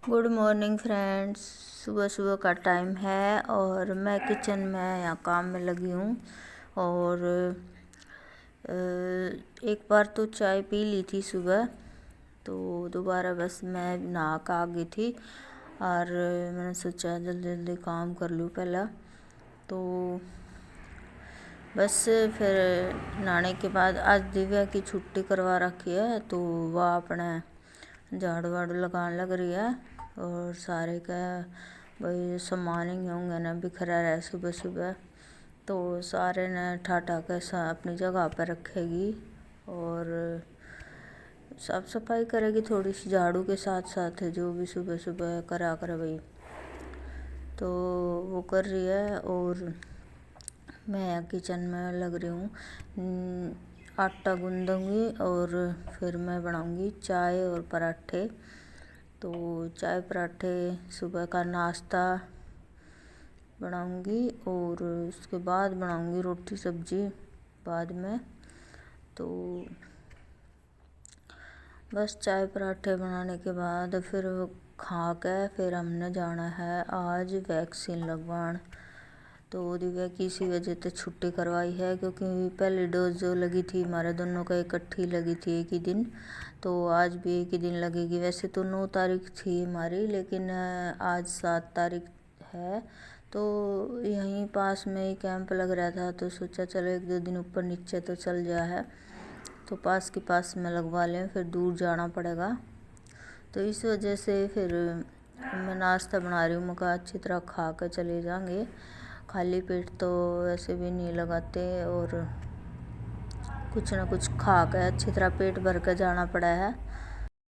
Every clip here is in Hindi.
Good morning friends. सुबह सुबह का टाइम है और मैं किचन में यहाँ काम में लगी हूँ। और एक बार तो चाय पी ली थी सुबह, तो दोबारा बस मैं नहा के आ गई थी और मैंने सोचा जल्दी जल्दी काम कर लूँ पहला। तो बस फिर नहाने के बाद आज दिव्या की छुट्टी करवा रखी है, तो वह अपने झाड़ू वाड़ू लगाने लग रही है। और सारे का भाई सामान ही होंगे ना बिखरा रहा है सुबह सुबह, तो सारे ने ठाठा के अपनी जगह पर रखेगी और साफ सफाई करेगी थोड़ी सी झाड़ू के साथ साथ, जो भी सुबह सुबह करा करे भाई, तो वो कर रही है। और मैं किचन में लग रही हूँ, आटा गूंदूंगी और फिर मैं बनाऊंगी चाय और पराठे। तो चाय पराठे सुबह का नाश्ता बनाऊंगी और उसके बाद बनाऊंगी रोटी सब्जी बाद में। तो बस चाय पराठे बनाने के बाद फिर खा के फिर हमने जाना है आज वैक्सीन लगवान। तो दिव्या की इसी वजह से छुट्टी करवाई है, क्योंकि पहली डोज जो लगी थी हमारे दोनों का इकट्ठी लगी थी एक ही दिन, तो आज भी एक ही दिन लगेगी। वैसे तो 9 तारीख थी हमारी, लेकिन आज 7 तारीख है। तो यहीं पास में ही कैंप लग रहा था, तो सोचा चलो 1-2 दिन ऊपर नीचे तो चल गया है, तो पास के पास में लगवा लें, फिर दूर जाना पड़ेगा। तो इस वजह से फिर मैं नाश्ता बना रही हूँ, मैं कहा अच्छी तरह खा कर चले जाएंगे, खाली पेट तो वैसे भी नहीं लगाते, और कुछ ना कुछ खा कर अच्छी तरह पेट भर कर जाना पड़ा है।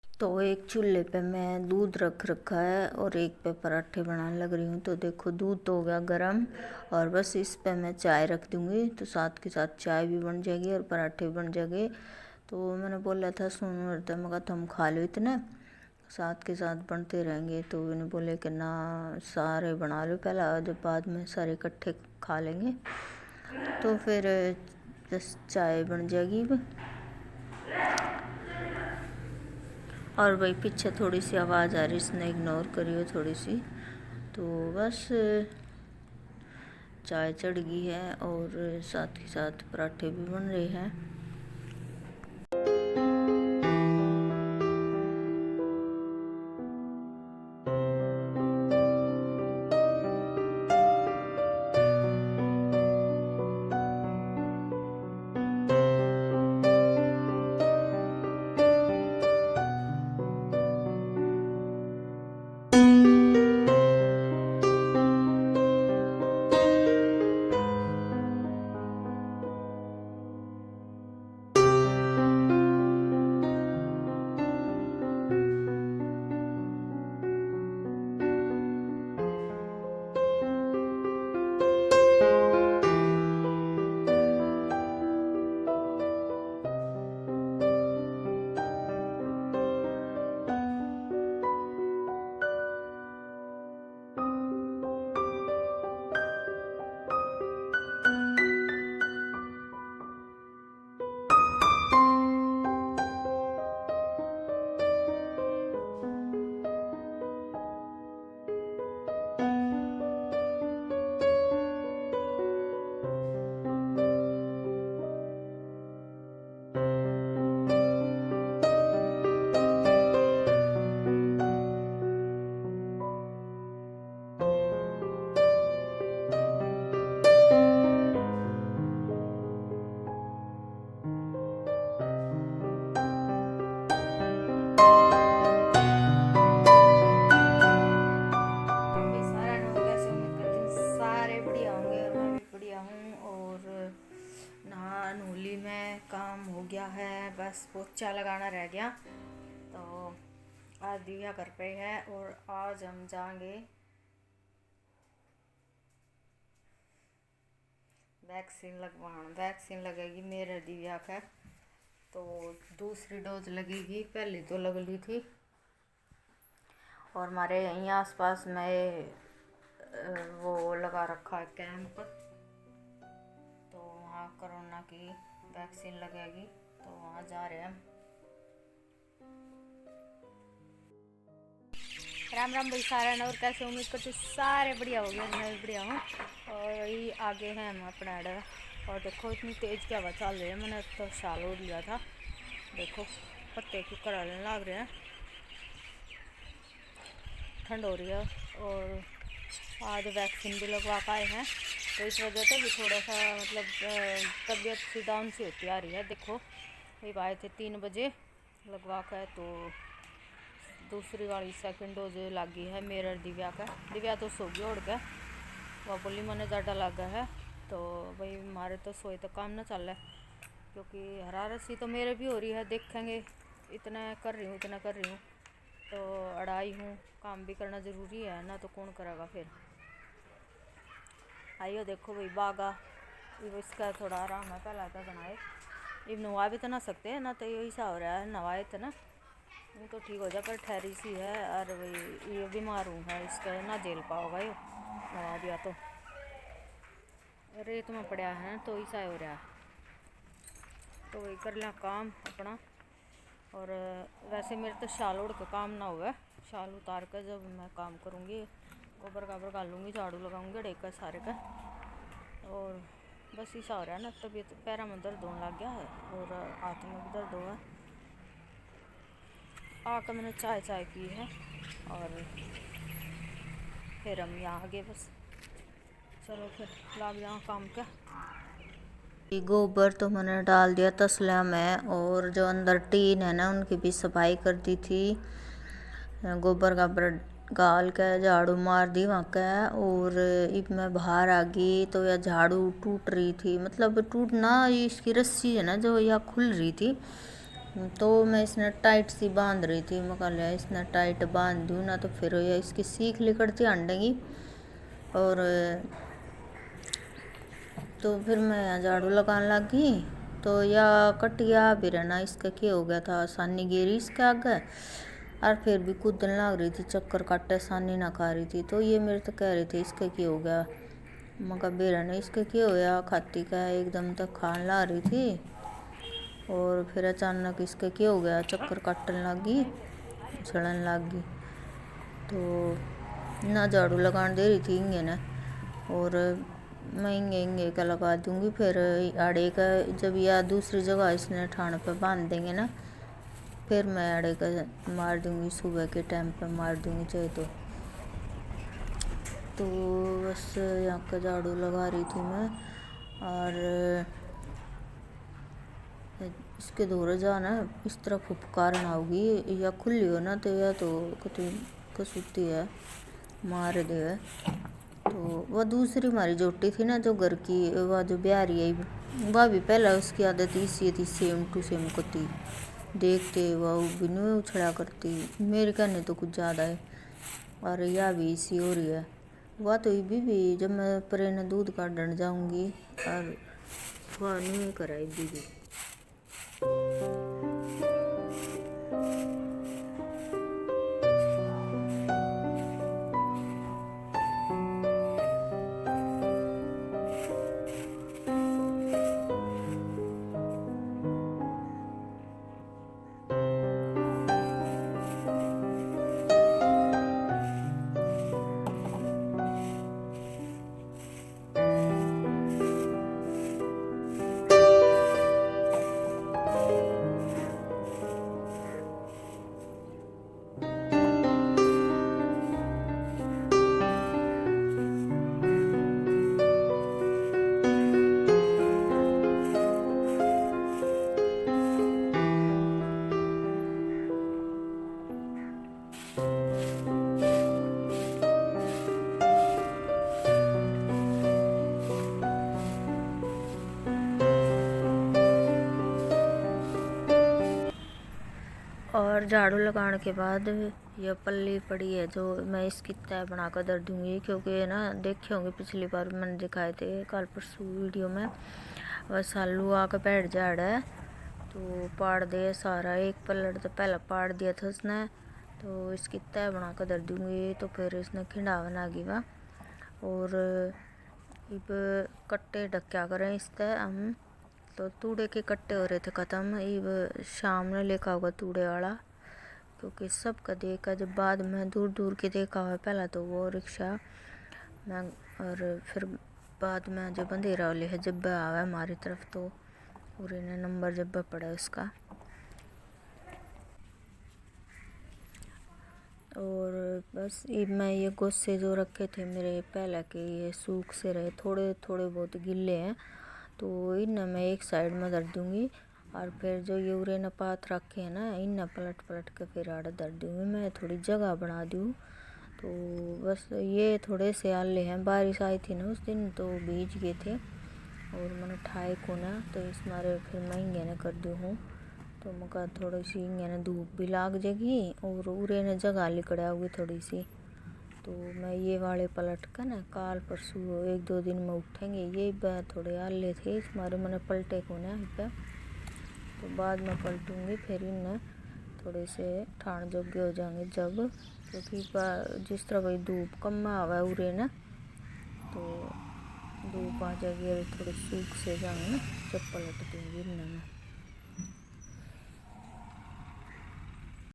तो एक चूल्हे पे मैं दूध रख रखा है और एक पे पराठे बनाने लग रही हूँ। तो देखो दूध तो हो गया गरम, और बस इस पे मैं चाय रख दूँगी, तो साथ के साथ चाय भी बन जाएगी और पराठे भी बन जाएंगे। तो मैंने बोला था सोनू और मैं कहा तुम खा लो इतने, साथ के साथ बनते रहेंगे। तो उन्हें बोले कि ना सारे बना लो पहला, जब बाद में सारे इकट्ठे खा लेंगे। तो फिर बस चाय बन जाएगी। और भाई पीछे थोड़ी सी आवाज़ आ रही, इसने इग्नोर करियो थोड़ी सी। तो बस चाय चढ़ गई है और साथ के साथ पराठे भी बन रहे हैं। नूली में काम हो गया है, बस पोछा लगाना रह गया। तो आज दिव्या घर पे है और आज हम जाएंगे वैक्सीन लगवाने। वैक्सीन लगेगी मेरे दिव्या का, तो दूसरी डोज लगेगी, पहली तो लग ली थी। और हमारे यहीं आसपास में वो लगा रखा है कैंप, तो वहाँ कोरोना की वैक्सीन लगेगी, तो वहाँ जा रहे हैं हम। राम राम भाई सारा और कैसे उम्मीद करते सारे बढ़िया हो गए। मैं भी बढ़िया हूँ। और वही आगे हैं हम अपना अड्डा। और देखो इतनी तेज़ क्या हवा चल रही है। मैंने तो शाल ओढ़ लिया था। देखो पत्ते क्यों कराने लग रहे हैं, ठंड हो रही है। और आज वैक्सीन भी लगवा के आए हैं, तो इस वजह से भी थोड़ा सा मतलब तबीयत सी डाउन सी होती आ रही है। देखो भाई आए थे 3 बजे लगवा कर, तो दूसरी वाली सेकंड डोज लगी है मेरा दिव्या का। दिव्या तो सो गई उड़ के, वह बोली मैंने ज़्यादा लगा है। तो भाई हमारे तो सोए तो काम ना चल रहा है, क्योंकि हरारत सी तो मेरे भी हो रही है। देखेंगे, इतना कर रही हूँ इतना कर रही हूँ, तो अड़ाई हूँ। काम भी करना ज़रूरी है ना, तो कौन करेगा फिर। आइयो देखो भाई बागा इसका थोड़ा आराम है। पहला था बनाए ये नवा भी तो ना सकते हैं ना, तो यही हिसाब रहा है नवाए तो ना वो तो ठीक हो जाए, पर ठहरी सी है। और भाई ये बीमार हूँ है, इसका ना झेल पाओगा ये नवा दिया तो। रेत में पड़ा है तो ऐसा हो रहा है, तो वही कर लिया काम अपना। और वैसे मेरे तो शाल उड़ के काम ना हुआ, शाल उतार कर जब मैं काम करूँगी गोबर गाबर डालूँगी, झाड़ू लगाऊँगी डेका सारे का। और बस ऐसा हो रहा है ना, तबीयत पैरों में दर्द होने लग गया है और हाथ में भी दर्द हुआ है। आकर मैंने चाय पी है और फिर हम यहाँ आगे बस चलो फिर लग जाओ काम का। गोबर तो मैंने डाल दिया तसला में, और जो अंदर टीन है ना उनकी भी सफाई कर दी थी। गोबर गाबर गाल के झाड़ू मार दी वहाँ का। और अब मैं बाहर आ गई तो यह झाड़ू टूट रही थी, मतलब टूटना, इसकी रस्सी है ना जो यह खुल रही थी, तो मैं इसने टाइट सी बांध रही थी। मैं कह लिया इसने टाइट बांध दूँ ना तो फिर यह इसकी सीख लिकड़ती अंडेगी। और तो फिर मैं यहाँ झाड़ू लगाने लगी, तो या कटिया भी रहना इसका क्या हो गया था, आसानी गिरी इसके आगे। और फिर भी कूदने लग रही थी, चक्कर काटे, आसानी ना खा रही थी। तो ये मेरे तो कह रही थी इसका क्या हो गया। मगर बेरा ने इसका क्या होया, खाती का एकदम तक खाने ला रही थी। और फिर अचानक इसका क्या हो गया, चक्कर काटने लगी, झड़न लगी। तो ना झाड़ू लगाने दे रही थी इंगे ने, और मैं इंगे का लगा दूंगी। फिर आड़े का जब या दूसरी जगह इसने ठाण पे बांध देंगे ना, फिर मैं आड़े का मार दूंगी, सुबह के टाइम पे मार दूंगी चाहे तो बस यहाँ का झाड़ू लगा रही थी मैं। और इसके दौरे जाना इस तरफ उपकार ना होगी, या खुली हो ना तो या तो कसूती है मार दे। तो वह दूसरी हमारी जोटी थी ना जो घर की, वह जो ब्यारी है, वह भी पहला उसकी आदत इसी थी, सेम टू सेम करती। देखते वह भी नहीं उछड़ा करती, मेरे कहने तो कुछ ज़्यादा है। और यह भी इसी हो रही है। वह तो भी जब मैं परे न दूध काटने जाऊंगी और वह नहीं कराई दीदी। और झाड़ू लगाने के बाद यह पल्ली पड़ी है जो मैं इसकी तय बना कर दर दूँगी, क्योंकि ना देखे होंगे पिछली बार मैंने दिखाए थे कल परसों वीडियो में, बस आलू आकर बैठ जा रहा है तो पाड़ दे सारा। एक पल्लड़ तो पहला पाड़ दिया था उसने, तो इसकी तय बना कर दर दूँगी। तो फिर इसने खिंडा बना गिवा। और अब कट्टे ढक्या करें इस तय हम, तो तूड़े के कट्टे हो रहे थे ख़त्म। अब शाम ने लेकर होगा तूड़े वाला, क्योंकि सबका देखा, जब बाद में दूर दूर के देखा हुआ पहला तो वो रिक्शा मैं, और फिर बाद में जब अंधेरा वाले है जब आवा हमारी तरफ तो और इन्हें नंबर जब पड़ा उसका। और बस मैं ये गुस्से जो रखे थे मेरे पहले के, ये सूख से रहे, थोड़े थोड़े बहुत गिले हैं, तो इन्हें मैं एक साइड में धर दूँगी और फिर जो ये उरे न पात रखे हैं ना इन्हें पलट पलट के फिर आड़े धर दूँगी। मैं थोड़ी जगह बना दूँ। तो बस ये थोड़े से आले हैं, बारिश आई थी ना उस दिन तो भीज गए थे और मैंने ठाए को ना, तो इस मारे फिर मैं इंगे कर दूँ हूँ। तो मका थोड़ी सी इंगे धूप भी लाग जाएगी और उरे ने जगह लिकड़ा हुई थोड़ी सी। तो मैं ये वाले पलट कर ना काल परसों 1-2 दिन में उठेंगे। ये थोड़े आले थे इस मारे मैंने पलटे को ना पे, तो बाद में पलटूँगी फिर इन्हें थोड़े से ठाण जोगे हो जाएंगे जब, क्योंकि जिस तरह भाई धूप कम आवा उरे ना तो धूप आ जाएगी और थोड़े सूख से जाएंगे ना जब पलट दूँगी इन्हें।